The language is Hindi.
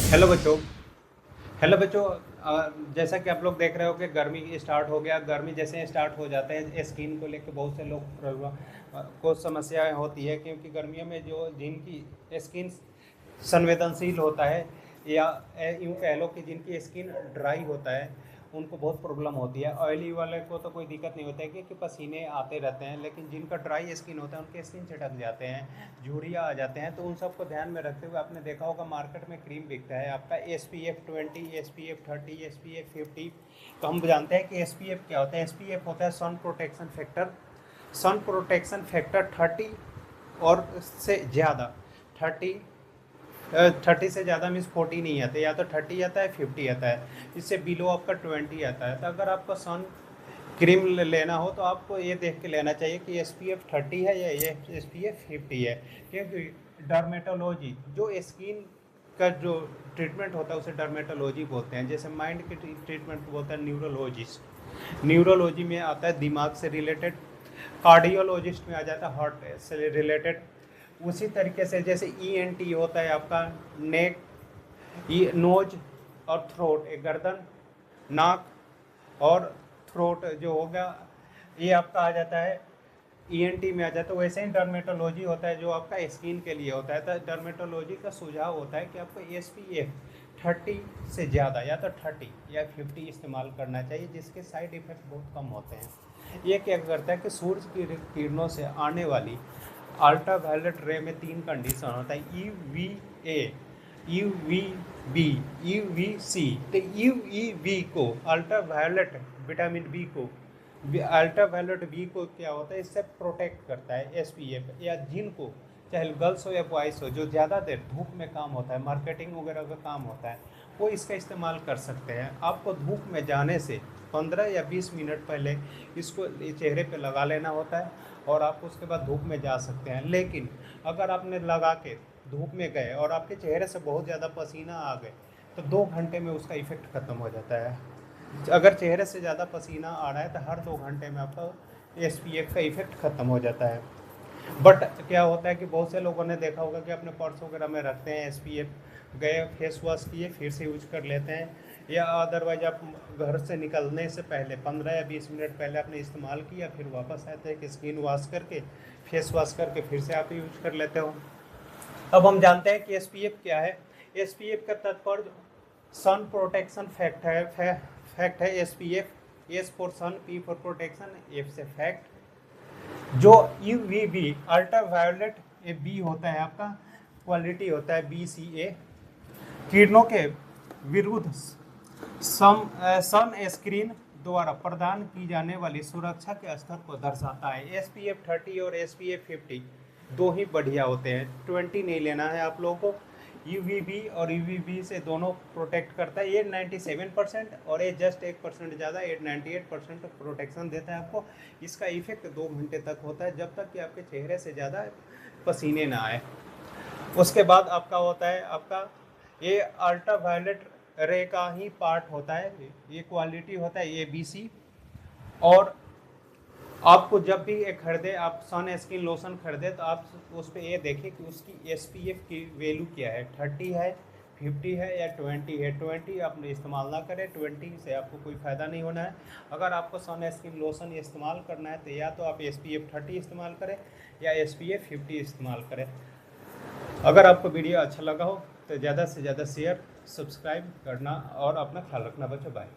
हेलो बच्चों। हेलो बच्चों। जैसा कि आप लोग देख रहे हो कि गर्मी स्टार्ट हो गया। गर्मी जैसे स्टार्ट हो जाते हैं स्किन को लेकर बहुत से लोग प्रॉब्लम को समस्याएं होती है, क्योंकि गर्मियों में जो जिनकी स्किन संवेदनशील होता है या यूँ कह लो कि जिनकी स्किन ड्राई होता है उनको बहुत प्रॉब्लम होती है। ऑयली वाले को तो कोई दिक्कत नहीं होता है क्योंकि पसीने आते रहते हैं, लेकिन जिनका ड्राई स्किन होता है उनके स्किन चटक जाते हैं, झुर्रियाँ आ जाते हैं। तो उन सबको ध्यान में रखते हुए आपने देखा होगा मार्केट में क्रीम बिकता है आपका SPF 20, SPF 30, SPF 50। तो हम जानते हैं कि SPF क्या होता है। SPF होता है sun protection factor. Sun protection factor 30 और से ज़्यादा 30 30 से ज़्यादा मीन्स 40 नहीं आता, या तो 30 आता है 50 आता है। इससे बिलो आपका 20 आता है। तो अगर आपको सन क्रीम लेना हो तो आपको ये देख के लेना चाहिए कि SPF 30 है या ये SPF 50 है, क्योंकि डर्मेटोलॉजी जो स्किन का जो ट्रीटमेंट होता है उसे डर्मेटोलॉजी बोलते हैं। जैसे माइंड के ट्रीटमेंट को बोलता है न्यूरोलॉजिस्ट। न्यूरोलॉजी में आता है दिमाग से रिलेटेड। कार्डियोलॉजिस्ट में आ जाता है हार्ट से रिलेटेड। उसी तरीके से जैसे ENT होता है आपका नेक, नोज और थ्रोट, एक गर्दन, नाक और थ्रोट जो होगा ये आपका आ जाता है ENT में आ जाता है। वैसे ही डर्मेटोलॉजी होता है जो आपका स्किन के लिए होता है। तो डर्मेटोलॉजी का सुझाव होता है कि आपको SPF 30 से ज़्यादा या तो 30 या 50 इस्तेमाल करना चाहिए, जिसके साइड इफ़ेक्ट बहुत कम होते हैं। ये क्या करता है कि सूरज की किरणों से आने वाली अल्ट्रावायलेट रे में 3 कंडीशन होता है, UVA, UVB, UVC। तो UEB को अल्ट्रावायलेट विटामिन बी को अल्ट्रावायलेट बी को क्या होता है, इससे प्रोटेक्ट करता है SPF। या जिनको चाहे गर्ल्स हो या बॉयज़ हो जो ज़्यादा देर धूप में काम होता है, मार्केटिंग वगैरह का काम होता है, वो इसका इस्तेमाल कर सकते हैं। आपको धूप में जाने से 15 या 20 मिनट पहले इसको चेहरे पे लगा लेना होता है और आप उसके बाद धूप में जा सकते हैं। लेकिन अगर आपने लगा के धूप में गए और आपके चेहरे से बहुत ज़्यादा पसीना आ गए तो 2 घंटे में उसका इफ़ेक्ट ख़त्म हो जाता है। अगर चेहरे से ज़्यादा पसीना आ रहा है तो हर 2 घंटे में आपका SPF का इफ़ेक्ट ख़त्म हो जाता है। बट क्या होता है कि बहुत से लोगों ने देखा होगा कि अपने पर्स वगैरह में रखते हैं SPF, गए फेस वॉश किए फिर से यूज कर लेते हैं, या अदरवाइज आप घर से निकलने से पहले 15 या 20 मिनट पहले आपने इस्तेमाल किया, फिर वापस आते हैं कि स्किन वॉश करके फेस वॉश करके फिर से आप यूज कर लेते हो। अब हम जानते हैं कि SPF क्या है। SPF का तात्पर्य सन प्रोटेक्शन फैक्ट है। SPF, S for sun, P for protection, F से फैक्ट। जो UVB अल्ट्रावायलेट बी होता है आपका, क्वालिटी होता है BCA, किरणों के विरुद्ध सन स्क्रीन द्वारा प्रदान की जाने वाली सुरक्षा के स्तर को दर्शाता है। SPF 30 और SPF 50 दो ही बढ़िया होते हैं, 20 नहीं लेना है आप लोगों को। UVB और UVB से दोनों प्रोटेक्ट करता है। ये 97% और ये जस्ट 1% ज़्यादा, 98% प्रोटेक्शन देता है आपको। इसका इफेक्ट 2 घंटे तक होता है, जब तक कि आपके चेहरे से ज़्यादा पसीने ना आए। उसके बाद आपका होता है आपका ये अल्ट्रावायलेट रे का ही पार्ट होता है, ये क्वालिटी होता है ABC। और आपको जब भी एक खरीदे, आप सन स्किन लोशन खरीदे तो आप उस पर ये देखें कि उसकी SPF की वैल्यू क्या है, 30 है, 50 है या 20 है। 20 आप इस्तेमाल ना करें, 20 से आपको कोई फ़ायदा नहीं होना है। अगर आपको सन स्किन लोशन इस्तेमाल करना है तो या तो आप SPF 30 इस्तेमाल करें या SPF 50 इस्तेमाल करें। अगर आपको वीडियो अच्छा लगा हो तो ज़्यादा से ज़्यादा शेयर, सब्सक्राइब करना और अपना ख्याल रखना बच्चों। बाय।